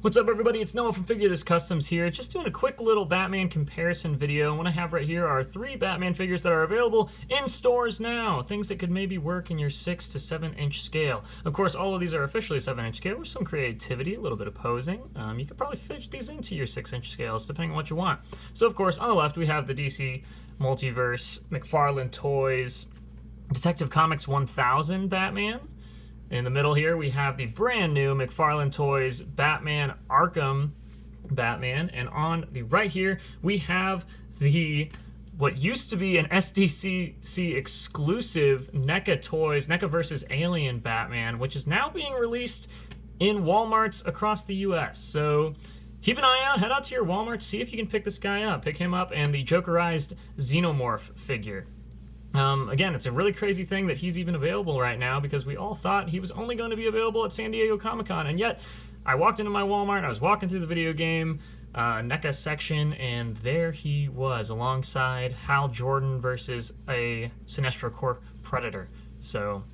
What's up, everybody? It's Noah from Figure This Customs here, just doing a quick little Batman comparison video. And what I have right here are 3 Batman figures that are available in stores now, things that could maybe work in your 6 to 7 inch scale. Of course, all of these are officially 7 inch scale with some creativity, a little bit of posing. You could probably fit these into your 6 inch scales depending on what you want. So of course, on the left we have the DC Multiverse McFarlane Toys Detective Comics 1000 Batman. In the middle here, we have the brand new McFarlane Toys Batman Arkham Batman. And on the right here, we have the what used to be an SDCC Exclusive NECA Toys, NECA vs. Alien Batman, which is now being released in Walmarts across the US. So keep an eye out, head out to your Walmart, see if you can pick this guy up. Pick him up and the Jokerized Xenomorph figure. Again, it's a really crazy thing that he's even available right now because we all thought he was only going to be available at San Diego Comic-Con, and yet I walked into my Walmart, I was walking through the video game NECA section, and there he was alongside Hal Jordan versus a Sinestro Corp Predator. So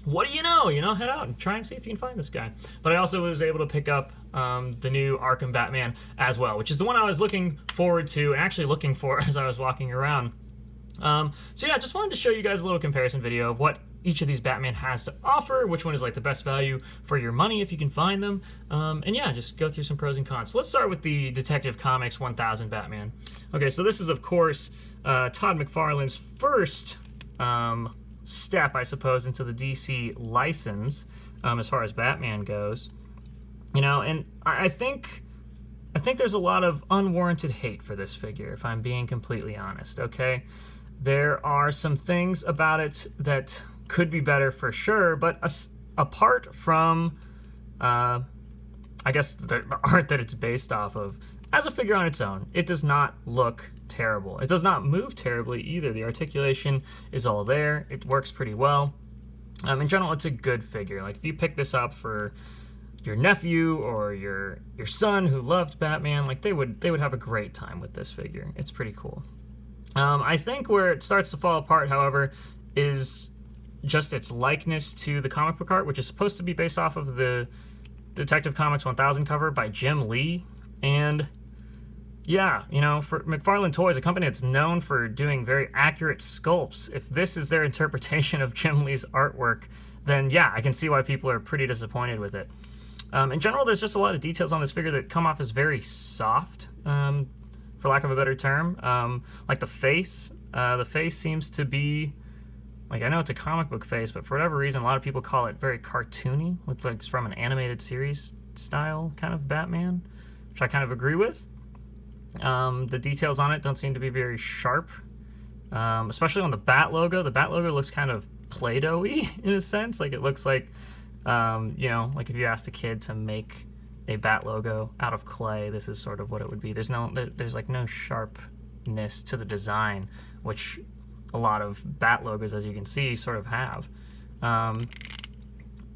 what do you know? Head out and try and see if you can find this guy. But I also was able to pick up the new Arkham Batman as well, which is the one I was looking forward to, and actually looking for as I was walking around. So yeah, just wanted to show you guys a little comparison video of what each of these Batman has to offer, which one is like the best value for your money if you can find them, and yeah, just go through some pros and cons. So let's start with the Detective Comics 1000 Batman. Okay, so this is of course Todd McFarlane's first step, I suppose, into the DC license as far as Batman goes. And I think there's a lot of unwarranted hate for this figure, if I'm being completely honest, okay? There are some things about it that could be better for sure, but apart from, I guess, the art that it's based off of, as a figure on its own, it does not look terrible. It does not move terribly either. The articulation is all there. It works pretty well. In general, it's a good figure. Like, if you pick this up for your nephew or your son who loved Batman, like they would have a great time with this figure. It's pretty cool. I think where it starts to fall apart, however, is just its likeness to the comic book art, which is supposed to be based off of the Detective Comics 1000 cover by Jim Lee. And yeah, for McFarlane Toys, a company that's known for doing very accurate sculpts, if this is their interpretation of Jim Lee's artwork, then yeah, I can see why people are pretty disappointed with it. In general, there's just a lot of details on this figure that come off as very soft, for lack of a better term. Like the face seems to be, like, I know it's a comic book face, but for whatever reason, a lot of people call it very cartoony. Looks like it's from an animated series style kind of Batman, which I kind of agree with. The details on it don't seem to be very sharp, especially on the Bat logo. The Bat logo looks kind of Play-Doh-y in a sense. Like, it looks like, like if you asked a kid to make a Bat logo out of clay, this is sort of what it would be. There's like no sharpness to the design, which a lot of Bat logos, as you can see, sort of have. I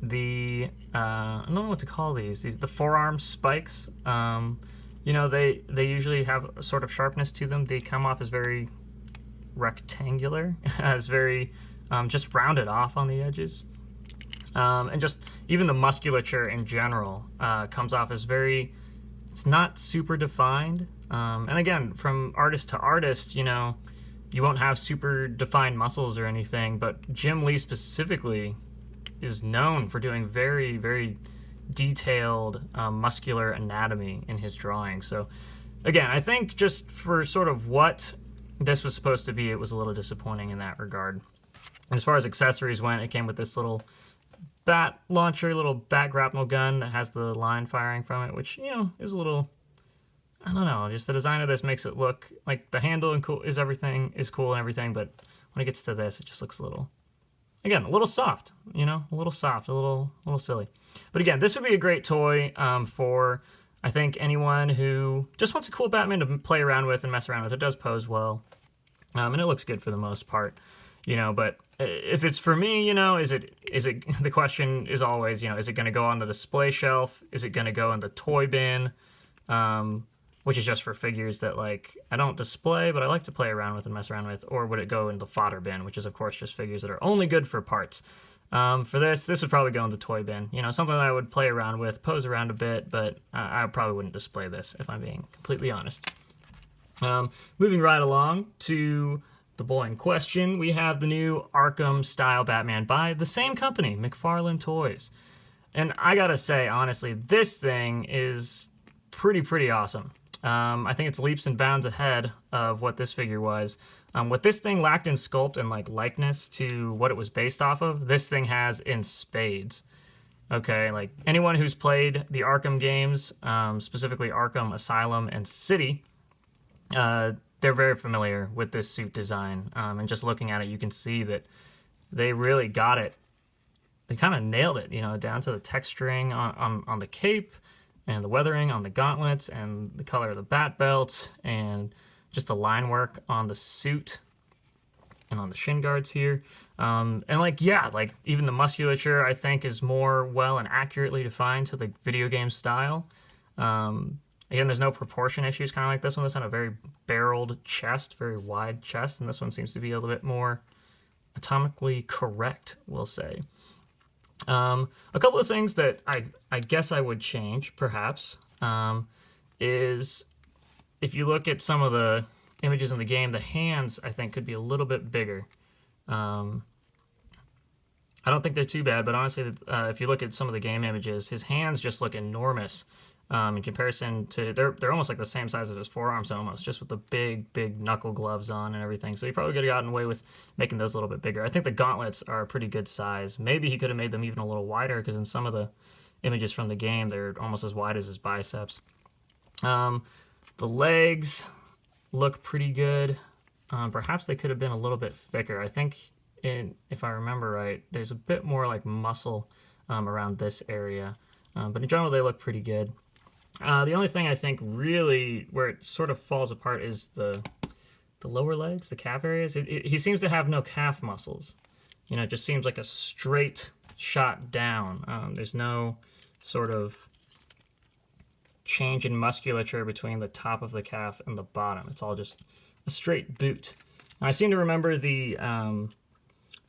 don't know what to call these. The forearm spikes, they usually have a sort of sharpness to them. They come off as very rectangular, as very just rounded off on the edges. And just even the musculature in general comes off as it's not super defined. And again, from artist to artist, you won't have super defined muscles or anything, but Jim Lee specifically is known for doing very, very detailed muscular anatomy in his drawing. So again, I think just for sort of what this was supposed to be, it was a little disappointing in that regard. As far as accessories went, it came with this little bat launcher, little bat grapnel gun that has the line firing from it, which, is a little, I don't know, just the design of this makes it look like the handle and cool is cool and everything, but when it gets to this, it just looks a little soft, a little silly. But again, this would be a great toy for, I think, anyone who just wants a cool Batman to play around with and mess around with. It does pose well, and it looks good for the most part. But if it's for me, is it the question is always, is it going to go on the display shelf? Is it going to go in the toy bin? Which is just for figures that, like, I don't display, but I like to play around with and mess around with, or would it go in the fodder bin, which is, of course, just figures that are only good for parts? For this would probably go in the toy bin. You know, something that I would play around with, pose around a bit, but I probably wouldn't display this if I'm being completely honest. Moving right along to the boy in question, we have the new Arkham style Batman by the same company, McFarlane Toys. And I gotta say, honestly, this thing is pretty awesome. I think it's leaps and bounds ahead of what this figure was. What this thing lacked in sculpt and like likeness to what it was based off of, this thing has in spades. Okay, like anyone who's played the Arkham games, specifically Arkham, Asylum, and City, they're very familiar with this suit design. And just looking at it, you can see that they really got it. They kind of nailed it, you know, down to the texturing on the cape and the weathering on the gauntlets and the color of the bat belt and just the line work on the suit and on the shin guards here. And like, yeah, like even the musculature I think is more well and accurately defined to the video game style. Again, there's no proportion issues kind of like this one. This one had a very barreled chest, very wide chest, and this one seems to be a little bit more atomically correct, we'll say. A couple of things that I guess I would change, perhaps, is if you look at some of the images in the game, the hands, I think, could be a little bit bigger. I don't think they're too bad, but honestly, if you look at some of the game images, his hands just look enormous in comparison to, they're almost like the same size as his forearms almost, just with the big knuckle gloves on and everything. So he probably could have gotten away with making those a little bit bigger. I think the gauntlets are a pretty good size. Maybe he could have made them even a little wider, because in some of the images from the game, they're almost as wide as his biceps. The legs look pretty good. Perhaps they could have been a little bit thicker. I think, if I remember right, there's a bit more like muscle around this area. But in general, they look pretty good. The only thing I think really where it sort of falls apart is the lower legs, the calf areas. He seems to have no calf muscles. You know, it just seems like a straight shot down. There's no sort of change in musculature between the top of the calf and the bottom. It's all just a straight boot. And I seem to remember the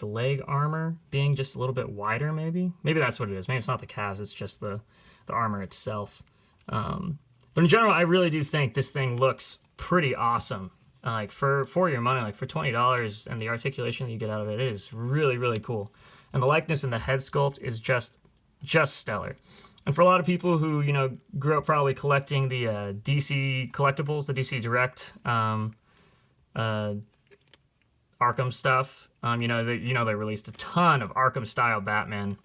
leg armor being just a little bit wider, maybe. Maybe that's what it is. Maybe it's not the calves, it's just the armor itself. But in general, I really do think this thing looks pretty awesome. Like for your money, like for $20 and the articulation that you get out of it, it is really cool. And the likeness and the head sculpt is just stellar. And for a lot of people who, you know, grew up probably collecting the DC collectibles, the DC Direct Arkham stuff, you know, they released a ton of Arkham style Batman,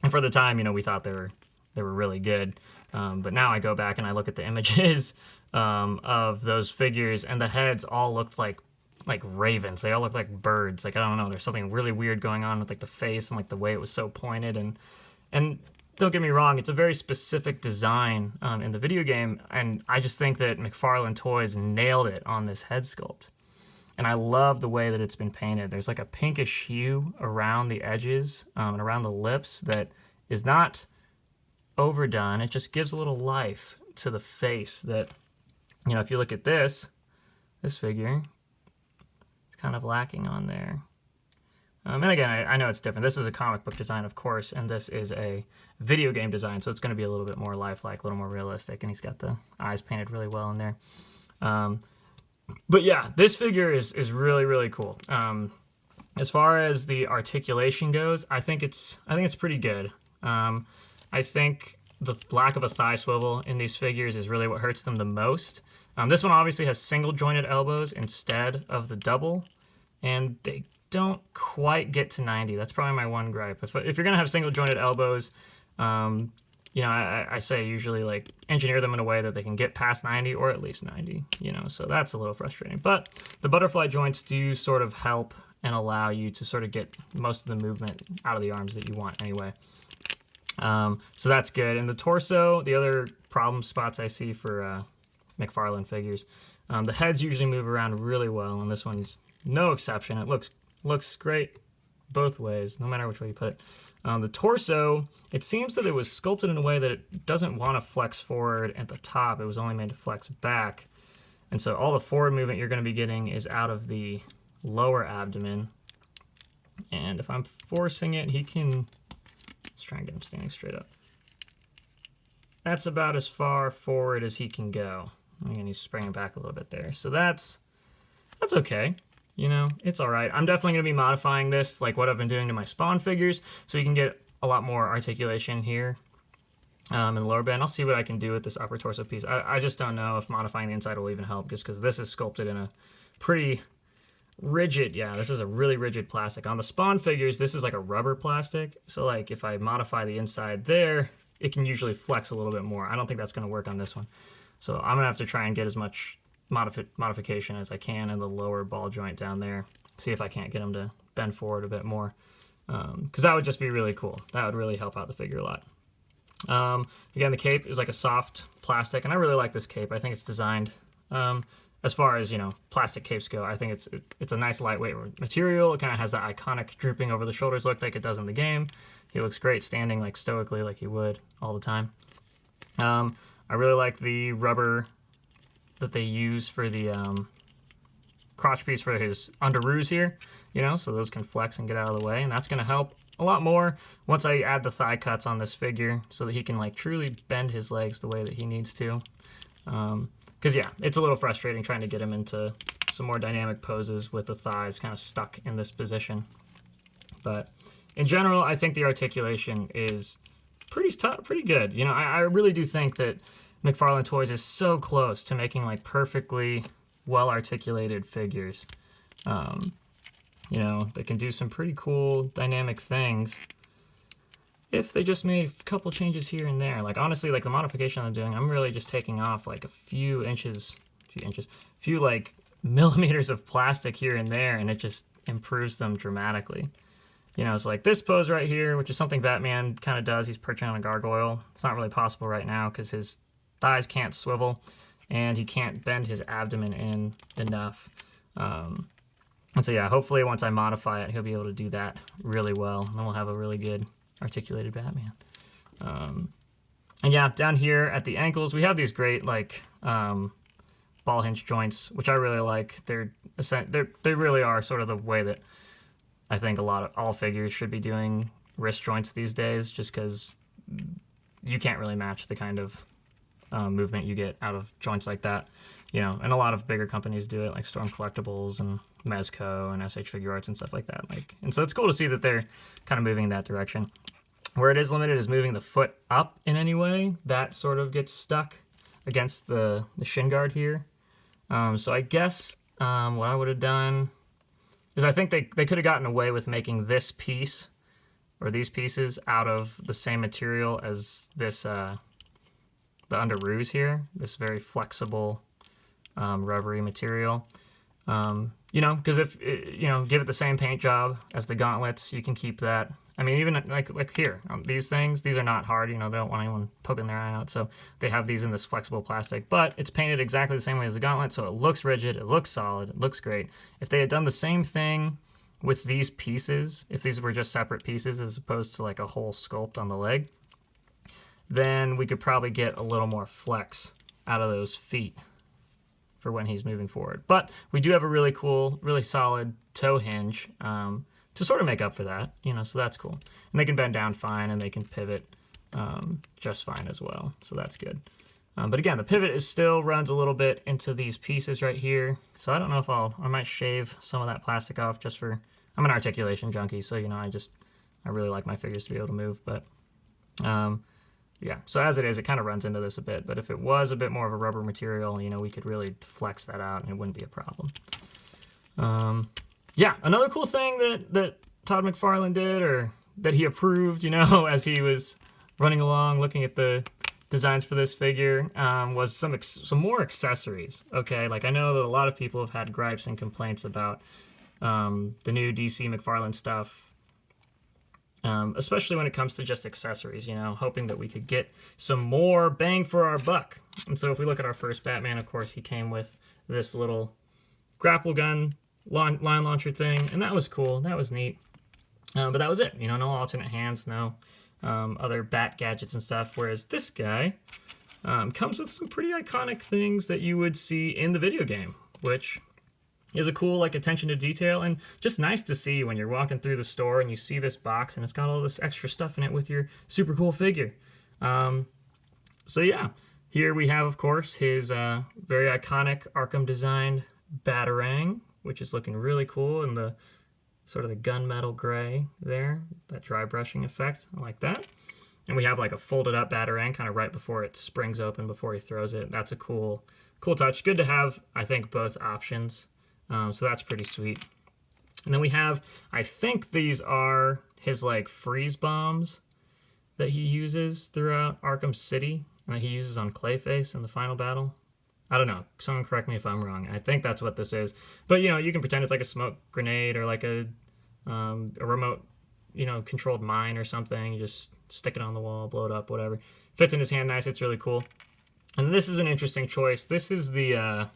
and for the time, you know, we thought they were really good. But now I go back and I look at the images of those figures, and the heads all looked like ravens. They all look like birds. Like, I don't know, there's something really weird going on with like the face and like the way it was so pointed. And don't get me wrong, it's a very specific design in the video game, and I just think that McFarlane Toys nailed it on this head sculpt. And I love the way that it's been painted. There's like a pinkish hue around the edges and around the lips that is not overdone. It just gives a little life to the face that, you know, if you look at this figure, it's kind of lacking on there. And again, I know it's different. This is a comic book design, of course, and this is a video game design, so it's going to be a little bit more lifelike, a little more realistic, and he's got the eyes painted really well in there. But yeah, this figure is really cool. As far as the articulation goes, I think it's pretty good. I think the lack of a thigh swivel in these figures is really what hurts them the most. This one obviously has single jointed elbows instead of the double, and they don't quite get to 90. That's probably my one gripe. If you're gonna have single jointed elbows, you know, I say usually like engineer them in a way that they can get past 90 or at least 90, you know, so that's a little frustrating. But the butterfly joints do sort of help and allow you to sort of get most of the movement out of the arms that you want anyway. So that's good. And the torso, the other problem spots I see for McFarlane figures, the heads usually move around really well, and this one's no exception. It looks great both ways, no matter which way you put it. The torso, it seems that it was sculpted in a way that it doesn't want to flex forward at the top. It was only made to flex back. And so all the forward movement you're going to be getting is out of the lower abdomen. And if I'm forcing it, he can, let's try and get him standing straight up. That's about as far forward as he can go. And he's spraying back a little bit there. So that's okay. You know, it's all right. I'm definitely going to be modifying this, like what I've been doing to my Spawn figures, so you can get a lot more articulation here in the lower band. I'll see what I can do with this upper torso piece. I just don't know if modifying the inside will even help, just because this is sculpted in a pretty rigid, yeah, this is a really rigid plastic. On the Spawn figures, this is like a rubber plastic, so like if I modify the inside there, it can usually flex a little bit more. I don't think that's going to work on this one. So I'm going to have to try and get as much modification as I can in the lower ball joint down there. See if I can't get them to bend forward a bit more. Because that would just be really cool. That would really help out the figure a lot. Again, the cape is like a soft plastic, and I really like this cape. I think it's designed, as far as, you know, plastic capes go, I think it's a nice lightweight material. It kind of has that iconic drooping over the shoulders look like it does in the game. He looks great standing like stoically like he would all the time. I really like the rubber that they use for the crotch piece for his underoos here, you know, so those can flex and get out of the way, and that's going to help a lot more once I add the thigh cuts on this figure so that he can like truly bend his legs the way that he needs to. Because yeah, it's a little frustrating trying to get him into some more dynamic poses with the thighs kind of stuck in this position. But in general, I think the articulation is pretty good. You know, I really do think that McFarlane Toys is so close to making like perfectly well-articulated figures. You know, they can do some pretty cool dynamic things if they just made a couple changes here and there. Like honestly, like the modification I'm doing, I'm really just taking off like a few like millimeters of plastic here and there, and it just improves them dramatically. You know, it's like this pose right here, which is something Batman kind of does. He's perching on a gargoyle. It's not really possible right now because his thighs can't swivel and he can't bend his abdomen in enough. And so yeah, hopefully once I modify it, he'll be able to do that really well, and then we'll have a really good articulated Batman. And yeah, down here at the ankles, we have these great like ball hinge joints, which I really like. They really are sort of the way that I think all figures should be doing wrist joints these days, just because you can't really match the kind of movement you get out of joints like that, you know. And a lot of bigger companies do it, like Storm Collectibles and Mezco and SH Figure Arts and stuff like that. And so it's cool to see that they're kind of moving in that direction. Where it is limited is moving the foot up in any way. That sort of gets stuck against the shin guard here. So I guess what I would have done is I think they could have gotten away with making this piece or these pieces out of the same material as this the underoos here, this very flexible rubbery material. You know, because if you know, give it the same paint job as the gauntlets, you can keep that. I mean, even like here, these things, these are not hard. You know, they don't want anyone poking their eye out, so they have these in this flexible plastic. But it's painted exactly the same way as the gauntlet, so it looks rigid, it looks solid, it looks great. If they had done the same thing with these pieces, if these were just separate pieces as opposed to like a whole sculpt on the leg, then we could probably get a little more flex out of those feet for when he's moving forward. But we do have a really cool, really solid toe hinge to sort of make up for that, you know, so that's cool. And they can bend down fine, and they can pivot just fine as well, so that's good. But again, the pivot still runs a little bit into these pieces right here, so I don't know if I might shave some of that plastic off just for, I'm an articulation junkie, so, you know, I really like my figures to be able to move, but yeah, so as it is, it kind of runs into this a bit, but if it was a bit more of a rubber material, you know, we could really flex that out and it wouldn't be a problem. Yeah, another cool thing that Todd McFarlane did, or that he approved, you know, as he was running along looking at the designs for this figure, was some more accessories. Okay, like I know that a lot of people have had gripes and complaints about the new DC McFarlane stuff, especially when it comes to just accessories, you know, hoping that we could get some more bang for our buck. And so if we look at our first Batman, of course, he came with this little grapple gun line launcher thing, and that was cool, that was neat. But that was it, you know, no alternate hands, no other bat gadgets and stuff, whereas this guy comes with some pretty iconic things that you would see in the video game, which is a cool like attention to detail, and just nice to see when you're walking through the store and you see this box and it's got all this extra stuff in it with your super cool figure. So yeah, here we have, of course, his very iconic Arkham designed Batarang, which is looking really cool in the sort of the gunmetal gray there, that dry brushing effect. I like that. And we have like a folded up Batarang kind of right before it springs open before he throws it. That's a cool touch. Good to have, I think, both options. So that's pretty sweet. And then we have, I think these are his like freeze bombs that he uses throughout Arkham City, and that he uses on Clayface in the final battle. I don't know. Someone correct me if I'm wrong. I think that's what this is. But, you know, you can pretend it's like a smoke grenade or like a remote, you know, controlled mine or something. You just stick it on the wall, blow it up, whatever. Fits in his hand nice. It's really cool. And this is an interesting choice. This is the, I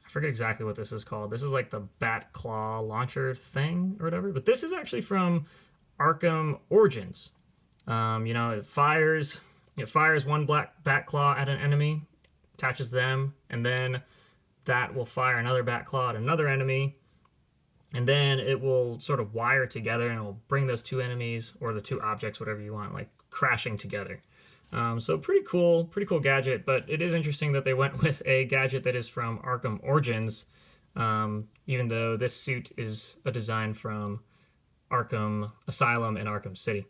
forget exactly what this is called. This is like the Bat Claw launcher thing or whatever. But this is actually from Arkham Origins. You know, it fires one black Bat Claw at an enemy, attaches them, and then that will fire another Bat Claw at another enemy, and then it will sort of wire together and it will bring those two enemies or the two objects, whatever you want, like crashing together. So pretty cool gadget, but it is interesting that they went with a gadget that is from Arkham Origins, even though this suit is a design from Arkham Asylum and Arkham City.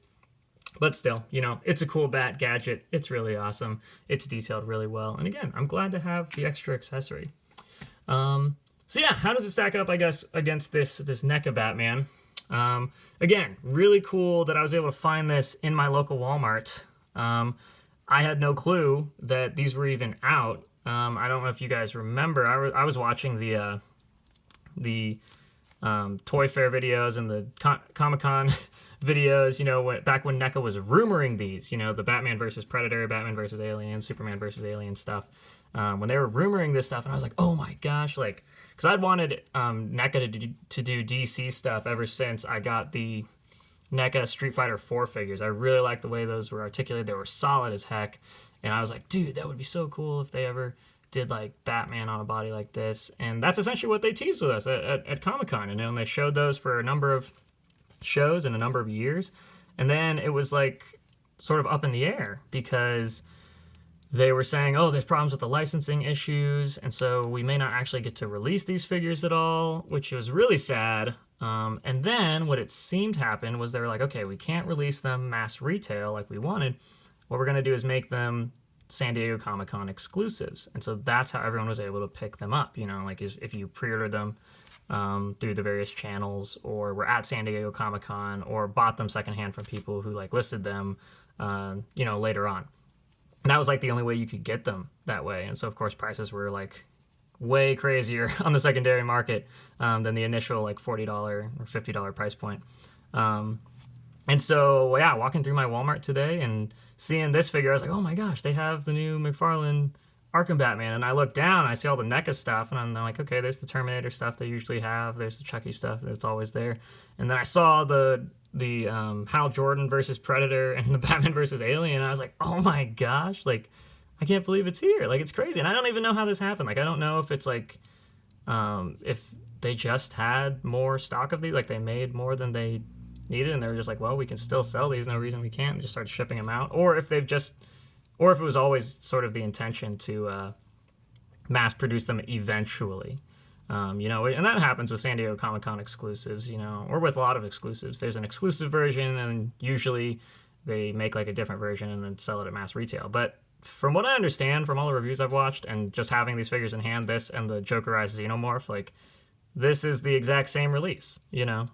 But still, you know, it's a cool bat gadget. It's really awesome. It's detailed really well. And again, I'm glad to have the extra accessory. So yeah, how does it stack up, I guess, against this NECA Batman? Again, really cool that I was able to find this in my local Walmart. I had no clue that these were even out. I don't know if you guys remember. I was watching the Toy Fair videos and the Comic-Con videos, you know, back when NECA was rumoring these, you know, the Batman versus Predator, Batman versus Alien, Superman versus Alien stuff. When they were rumoring this stuff, and I was like, oh my gosh, like, because I'd wanted NECA to do DC stuff ever since I got the NECA Street Fighter 4 figures. I really liked the way those were articulated. They were solid as heck. And I was like, dude, that would be so cool if they ever did like Batman on a body like this. And that's essentially what they teased with us at Comic-Con. And then they showed those for a number of shows in a number of years. And then it was like sort of up in the air because they were saying, oh, there's problems with the licensing issues, and so we may not actually get to release these figures at all, which was really sad. And then what it seemed happened was they were like, okay, we can't release them mass retail like we wanted. What we're going to do is make them San Diego Comic-Con exclusives. And so that's how everyone was able to pick them up. You know, like if you pre-ordered them through the various channels, or were at San Diego Comic-Con, or bought them secondhand from people who like listed them, you know, later on. And that was like the only way you could get them that way. And so, of course, prices were like way crazier on the secondary market than the initial like $40 or $50 price point. And so, yeah, walking through my Walmart today and seeing this figure, I was like, oh my gosh, they have the new McFarlane Arkham Batman. And I look down, I see all the NECA stuff, and I'm like, okay, there's the Terminator stuff they usually have. There's the Chucky stuff that's always there. And then I saw the Hal Jordan versus Predator and the Batman versus Alien. And I was like, oh my gosh, like, I can't believe it's here. Like, it's crazy. And I don't even know how this happened. Like, I don't know if it's like, if they just had more stock of these, like they made more than they needed, and they were just like, well, we can still sell these, no reason we can't, and just start shipping them out. Or if they've just, or if it was always sort of the intention to mass produce them eventually. You know, and that happens with San Diego Comic-Con exclusives, you know, or with a lot of exclusives. There's an exclusive version, and usually they make like a different version and then sell it at mass retail. But from what I understand from all the reviews I've watched and just having these figures in hand, this and the Jokerized Xenomorph, like, this is the exact same release, you know?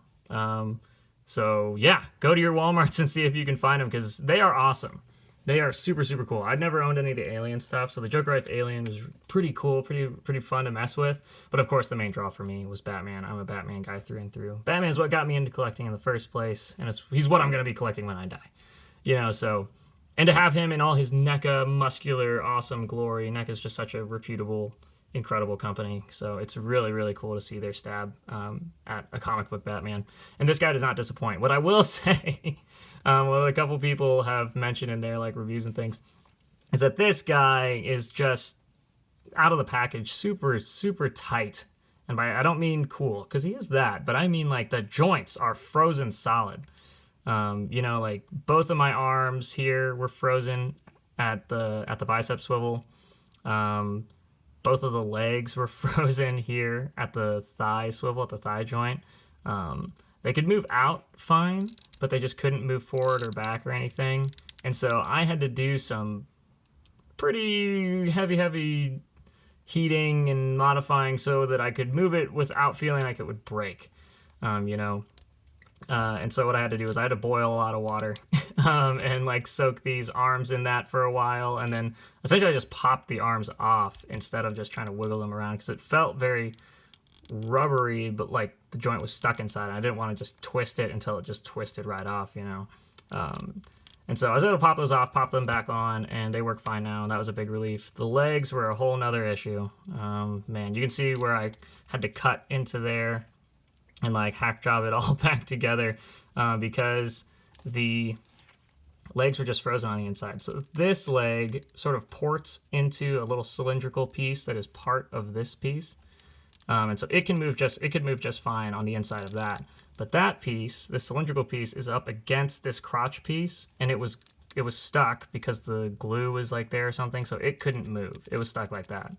So yeah, go to your Walmarts and see if you can find them, because they are awesome. They are super, super cool. I'd never owned any of the Alien stuff, so the Jokerized Alien was pretty cool, pretty fun to mess with. But of course, the main draw for me was Batman. I'm a Batman guy through and through. Batman's what got me into collecting in the first place, and he's what I'm going to be collecting when I die. You know, so... And to have him in all his NECA muscular, awesome glory. NECA's just such a reputable, incredible company. So it's really, really cool to see their stab at a comic book Batman. And this guy does not disappoint. What I will say, what a couple people have mentioned in their like reviews and things, is that this guy is just out of the package, super, super tight And I don't mean cool, because he is that, but I mean like the joints are frozen solid. You know, like both of my arms here were frozen at the bicep swivel. Both of the legs were frozen here at the thigh swivel, at the thigh joint. They could move out fine, but they just couldn't move forward or back or anything. And so I had to do some pretty heavy heating and modifying so that I could move it without feeling like it would break, you know. And so what I had to do was I had to boil a lot of water and like soak these arms in that for a while. And then essentially I just popped the arms off instead of just trying to wiggle them around, because it felt very rubbery, but like the joint was stuck inside. I didn't want to just twist it until it just twisted right off, you know. And so I was able to pop those off, pop them back on, and they work fine now, and that was a big relief. The legs were a whole nother issue. Man, you can see where I had to cut into there and like hack job it all back together because the legs were just frozen on the inside. So this leg sort of ports into a little cylindrical piece that is part of this piece. And so it could move just fine on the inside of that. But that piece, this cylindrical piece, is up against this crotch piece, and it was stuck because the glue was like there or something, so it couldn't move. It was stuck like that.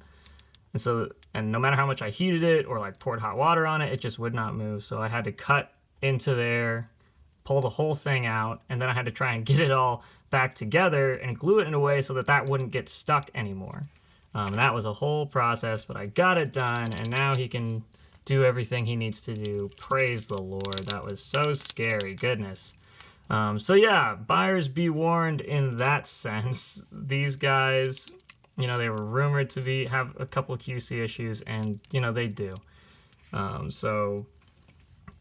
And no matter how much I heated it or like poured hot water on it, it just would not move. So I had to cut into there, pull the whole thing out, and then I had to try and get it all back together and glue it in a way so that that wouldn't get stuck anymore. And that was a whole process, but I got it done, and now he can do everything he needs to do. Praise the Lord. That was so scary. Goodness. So yeah, buyers be warned in that sense. These guys, you know, they were rumored to have a couple QC issues, and, you know, they do. So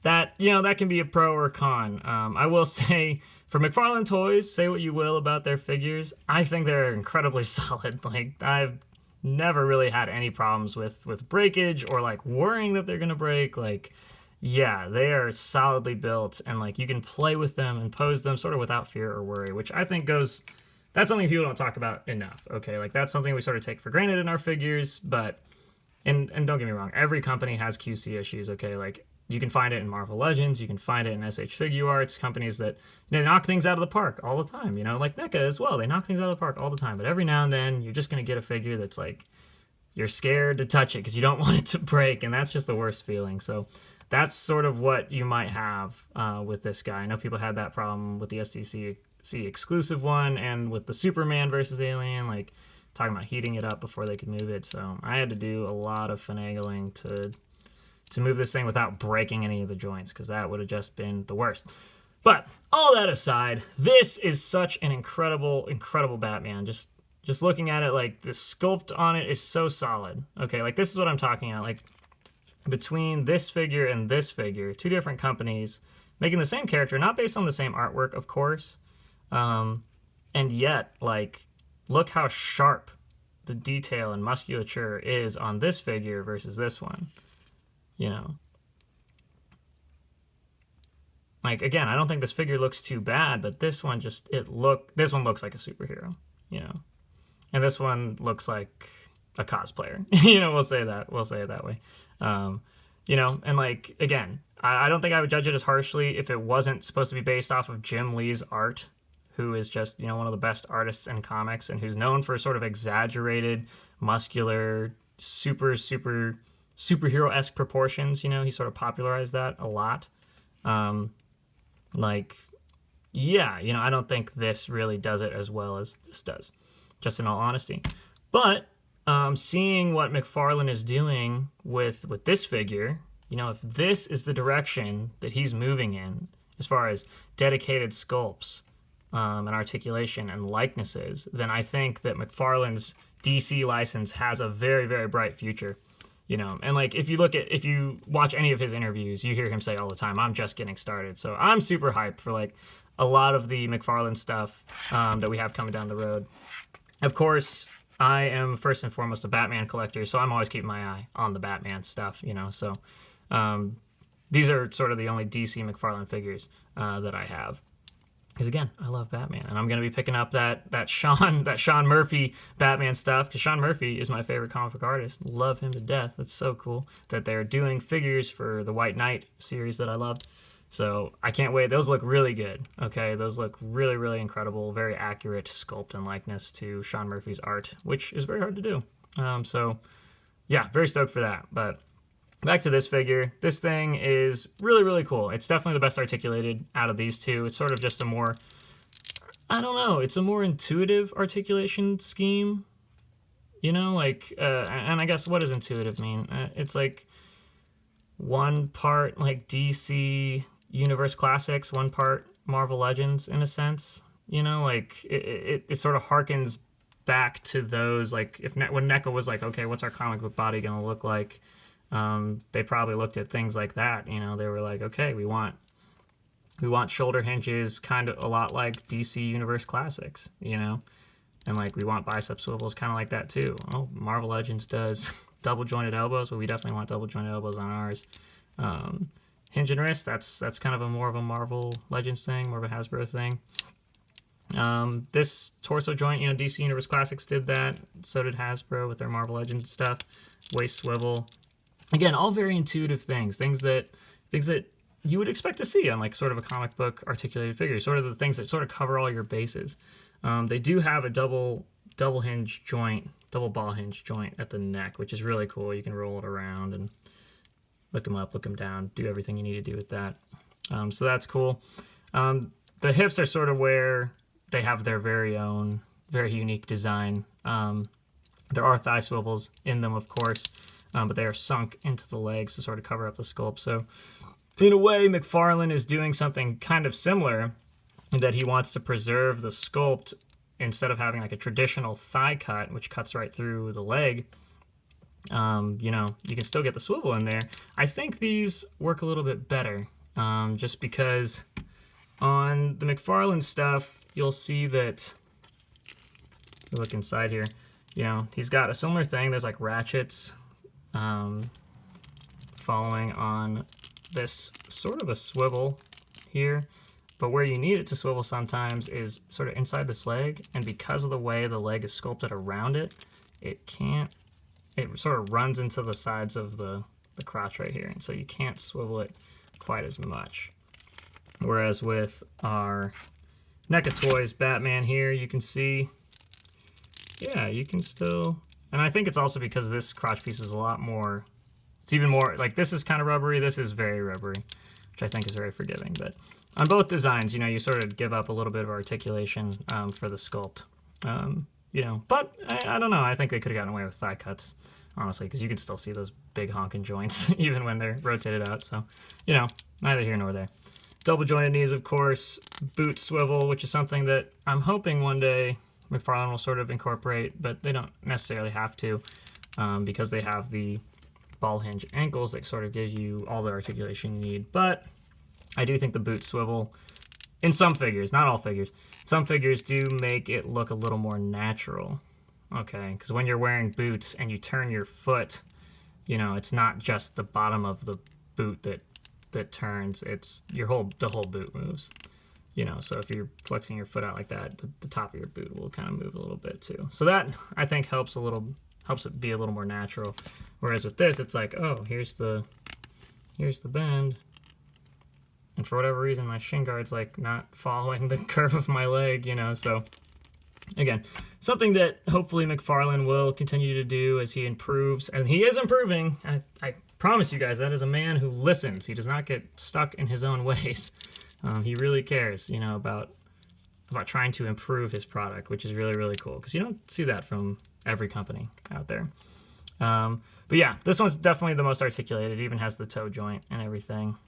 that, you know, that can be a pro or a con. I will say, for McFarlane Toys, say what you will about their figures, I think they're incredibly solid. Like, I've never really had any problems with breakage or like worrying that they're gonna break. Like, yeah, they are solidly built, and like you can play with them and pose them sort of without fear or worry, which I think that's something people don't talk about enough. Okay, like that's something we sort of take for granted in our figures, but and don't get me wrong, every company has QC issues. Okay, like you can find it in Marvel Legends, you can find it in SH Figure Arts, companies that, you know, knock things out of the park all the time, you know, like NECA as well. They knock things out of the park all the time, but every now and then you're just going to get a figure that's like, you're scared to touch it because you don't want it to break, and that's just the worst feeling. So that's sort of what you might have with this guy. I know people had that problem with the SDCC Exclusive one and with the Superman versus Alien, like talking about heating it up before they could move it. So I had to do a lot of finagling to move this thing without breaking any of the joints, because that would have just been the worst. But all that aside, this is such an incredible Batman. Just looking at it, like the sculpt on it is so solid. Okay, like this is what I'm talking about. Like between this figure and this figure, two different companies making the same character, not based on the same artwork, of course. And yet, like, look how sharp the detail and musculature is on this figure versus this one. You know, like, again, I don't think this figure looks too bad, but this one this one looks like a superhero, you know, and this one looks like a cosplayer. You know, we'll say it that way. You know, and like, again, I don't think I would judge it as harshly if it wasn't supposed to be based off of Jim Lee's art, who is just, you know, one of the best artists in comics and who's known for sort of exaggerated, muscular, superhero-esque proportions. You know, he sort of popularized that a lot. Like, yeah, you know, I don't think this really does it as well as this does, just in all honesty. But seeing what McFarlane is doing with this figure, you know, if this is the direction that he's moving in as far as dedicated sculpts and articulation and likenesses, then I think that McFarlane's DC license has a very, very bright future. You know, and like if you watch any of his interviews, you hear him say all the time, I'm just getting started. So I'm super hyped for like a lot of the McFarlane stuff that we have coming down the road. Of course, I am first and foremost a Batman collector, so I'm always keeping my eye on the Batman stuff, you know. So these are sort of the only DC McFarlane figures that I have. Because again, I love Batman, and I'm gonna be picking up that Sean Murphy Batman stuff, because Sean Murphy is my favorite comic book artist. Love him to death. It's so cool that they're doing figures for the White Knight series that I loved. So I can't wait. Those look really good. Okay, those look really, really incredible. Very accurate sculpt and likeness to Sean Murphy's art, which is very hard to do. So yeah, very stoked for that. But back to this figure. This thing is really, really cool. It's definitely the best articulated out of these two. It's sort of just a more, I don't know, it's a more intuitive articulation scheme. You know, like, and I guess what does intuitive mean? It's like one part like DC Universe Classics, one part Marvel Legends in a sense. You know, like it sort of harkens back to those, like when NECA was like, okay, what's our comic book body going to look like? They probably looked at things like that. You know, they were like, okay, we want shoulder hinges kind of a lot like DC Universe Classics, you know, and like we want bicep swivels kind of like that too. Oh, Marvel Legends does double jointed elbows, but we definitely want double jointed elbows on ours. Hinge and wrist, that's kind of more of a Marvel Legends thing, more of a Hasbro thing. This torso joint, you know, DC Universe Classics did that. So did Hasbro with their Marvel Legends stuff. Waist swivel. Again, all very intuitive things that you would expect to see on like sort of a comic book articulated figure, sort of the things that sort of cover all your bases. They do have a double hinge joint, double ball hinge joint at the neck, which is really cool. You can roll it around and look them up, look them down, do everything you need to do with that. So that's cool. The hips are sort of where they have their very own, very unique design. There are thigh swivels in them, of course. But they are sunk into the legs to sort of cover up the sculpt. So in a way, McFarlane is doing something kind of similar in that he wants to preserve the sculpt instead of having like a traditional thigh cut, which cuts right through the leg. You know, you can still get the swivel in there. I think these work a little bit better, just because on the McFarlane stuff, you'll see that, look inside here, you know, he's got a similar thing. There's like ratchets following on this sort of a swivel here, but where you need it to swivel sometimes is sort of inside this leg, and because of the way the leg is sculpted around it, it sort of runs into the sides of the crotch right here, and so you can't swivel it quite as much. Whereas with our NECA Toys Batman here, you can see, yeah, you can still. And I think it's also because this crotch piece is a lot more, it's even more, like this is kind of rubbery, this is very rubbery, which I think is very forgiving. But on both designs, you know, you sort of give up a little bit of articulation for the sculpt, you know. But I don't know, I think they could have gotten away with thigh cuts, honestly, because you can still see those big honking joints even when they're rotated out. So, you know, neither here nor there. Double jointed knees, of course, boot swivel, which is something that I'm hoping one day McFarlane will sort of incorporate, but they don't necessarily have to, because they have the ball hinge ankles that sort of give you all the articulation you need. But I do think the boot swivel, in some figures, not all figures, some figures do make it look a little more natural. Okay, because when you're wearing boots and you turn your foot, you know, it's not just the bottom of the boot that turns, it's the whole boot moves. You know, so if you're flexing your foot out like that, the top of your boot will kind of move a little bit too. So that, I think, helps it be a little more natural. Whereas with this, it's like, oh, here's the bend. And for whatever reason, my shin guard's like not following the curve of my leg, you know. So again, something that hopefully McFarlane will continue to do as he improves. And he is improving. I promise you guys, that is a man who listens. He does not get stuck in his own ways. He really cares, you know, about trying to improve his product, which is really, really cool, because you don't see that from every company out there. But yeah, this one's definitely the most articulated. It even has the toe joint and everything.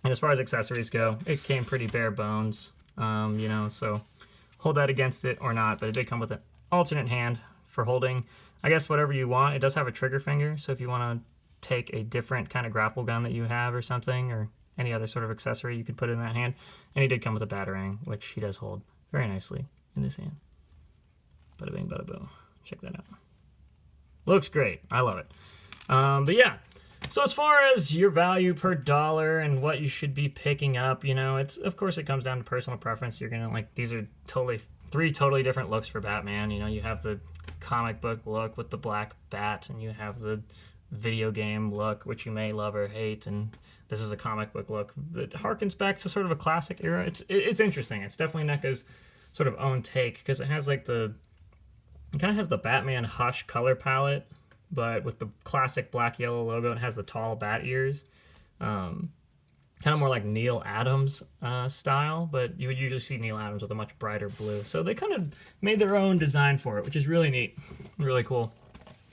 And as far as accessories go, it came pretty bare bones, you know, so hold that against it or not, but it did come with an alternate hand for holding, I guess, whatever you want. It does have a trigger finger, so if you want to take a different kind of grapple gun that you have or something, or any other sort of accessory, you could put it in that hand. And he did come with a batarang, which he does hold very nicely in this hand. Bada bing, bada boom. Check that out. Looks great. I love it. But yeah, So as far as your value per dollar and what you should be picking up, you know, it's, of course, it comes down to personal preference. You're gonna like, these are three totally different looks for Batman. You know, you have the comic book look with the black bat, and you have the video game look, which you may love or hate, and this is a comic book look that harkens back to sort of a classic era. It's interesting. It's definitely NECA's sort of own take, because it has like it kind of has the Batman Hush color palette, but with the classic black yellow logo. It has the tall bat ears, kind of more like Neil Adams style, but you would usually see Neil Adams with a much brighter blue. So they kind of made their own design for it, which is really neat, really cool.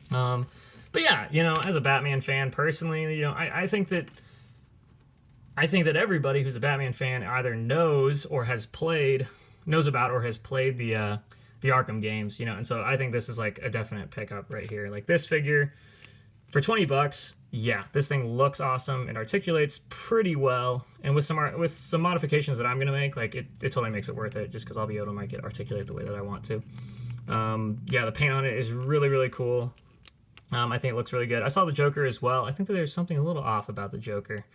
But yeah, you know, as a Batman fan personally, you know, I think that everybody who's a Batman fan either knows about or has played the Arkham games, you know, and so I think this is like a definite pickup right here. Like this figure for $20, yeah, this thing looks awesome. It articulates pretty well, and with some modifications that I'm gonna make, like it totally makes it worth it, just because I'll be able to make it articulate the way that I want to. Yeah, the paint on it is really, really cool. I think it looks really good. I saw the Joker as well. I think that there's something a little off about the Joker.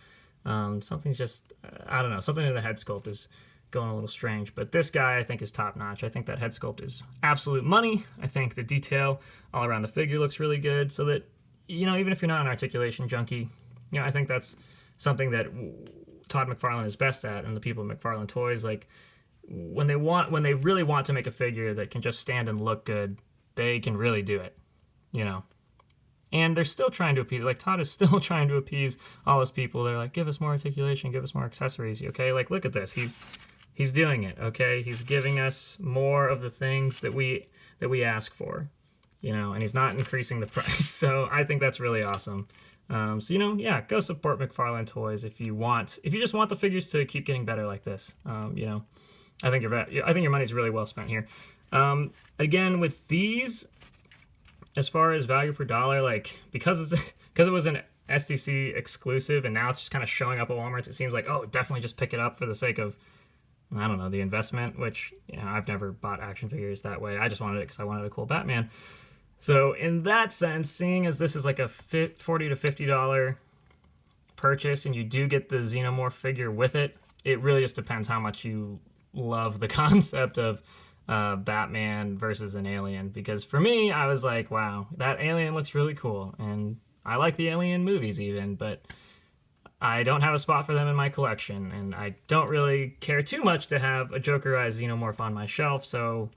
Something's just, I don't know, something in the head sculpt is going a little strange, but this guy I think is top notch. I think that head sculpt is absolute money. I think the detail all around the figure looks really good, so that, you know, even if you're not an articulation junkie, you know, I think that's something that Todd McFarlane is best at, and the people at McFarlane Toys, like when they really want to make a figure that can just stand and look good, they can really do it, you know. And they're still trying to appease, like Todd is still trying to appease all his people. They're like, give us more articulation, give us more accessories, okay? Like, look at this. He's doing it, okay? He's giving us more of the things that we ask for, you know, and he's not increasing the price. So I think that's really awesome. So, you know, yeah, go support McFarlane Toys if you just want the figures to keep getting better like this. You know, I think your money's really well spent here. Again, with these, as far as value per dollar, like because it was an SDCC exclusive and now it's just kind of showing up at Walmart, it seems like, oh, definitely just pick it up for the sake of, I don't know, the investment, which, you know, I've never bought action figures that way. I just wanted it because I wanted a cool Batman. So in that sense, seeing as this is like a $40 to $50 purchase and you do get the Xenomorph figure with it, it really just depends how much you love the concept of Batman versus an alien, because for me, I was like, wow, that alien looks really cool, and I like the Alien movies even, but I don't have a spot for them in my collection, and I don't really care too much to have a Jokerized Xenomorph on my shelf. So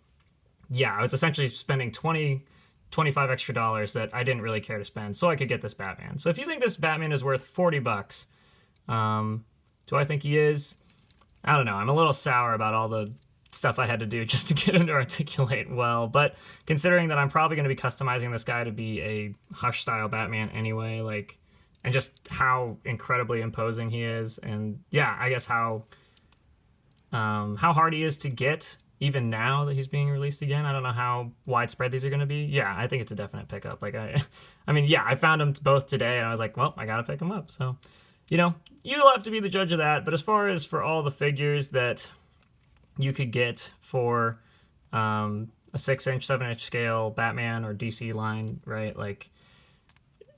yeah, I was essentially spending $25 extra that I didn't really care to spend so I could get this Batman. So if you think this Batman is worth $40, do I think he is? I don't know. I'm a little sour about all the stuff I had to do just to get him to articulate well, but considering that I'm probably going to be customizing this guy to be a Hush style Batman anyway, like, and just how incredibly imposing he is, and yeah, I guess how hard he is to get even now that he's being released again. I don't know how widespread these are going to be. Yeah, I think it's a definite pickup. Like I mean, yeah, I found them both today and I was like, well, I got to pick them up. So, you know, you'll have to be the judge of that. But as far as for all the figures that you could get for a 6-inch, 7-inch scale Batman or DC line, right? Like,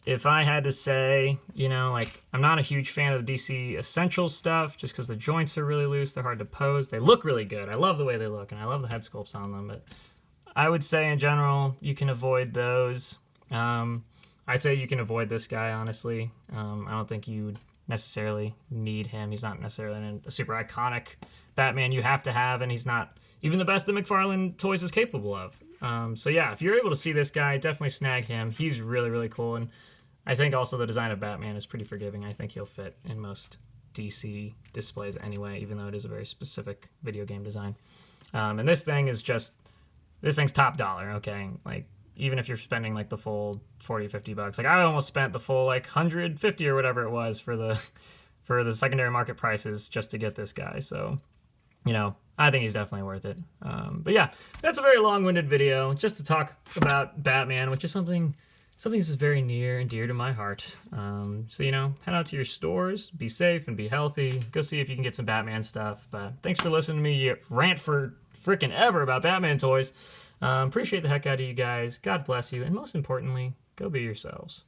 if I had to say, you know, like, I'm not a huge fan of the DC Essentials stuff just because the joints are really loose, they're hard to pose, they look really good, I love the way they look, and I love the head sculpts on them, but I would say in general, you can avoid those. I'd say you can avoid this guy, honestly. I don't think you necessarily need him. He's not necessarily a super iconic Batman you have to have, and he's not even the best that McFarlane Toys is capable of. So yeah, if you're able to see this guy, definitely snag him. He's really, really cool, and I think also the design of Batman is pretty forgiving. I think he'll fit in most DC displays anyway, even though it is a very specific video game design. And this thing's top dollar, okay? Like, even if you're spending like the full $40, $50, like I almost spent the full like $150 or whatever it was for the secondary market prices just to get this guy. So, you know, I think he's definitely worth it. But yeah, that's a very long-winded video just to talk about Batman, which is something that's very near and dear to my heart. So, you know, head out to your stores, be safe and be healthy. Go see if you can get some Batman stuff. But thanks for listening to me rant for freaking ever about Batman toys. Appreciate the heck out of you guys. God bless you. And most importantly, go be yourselves.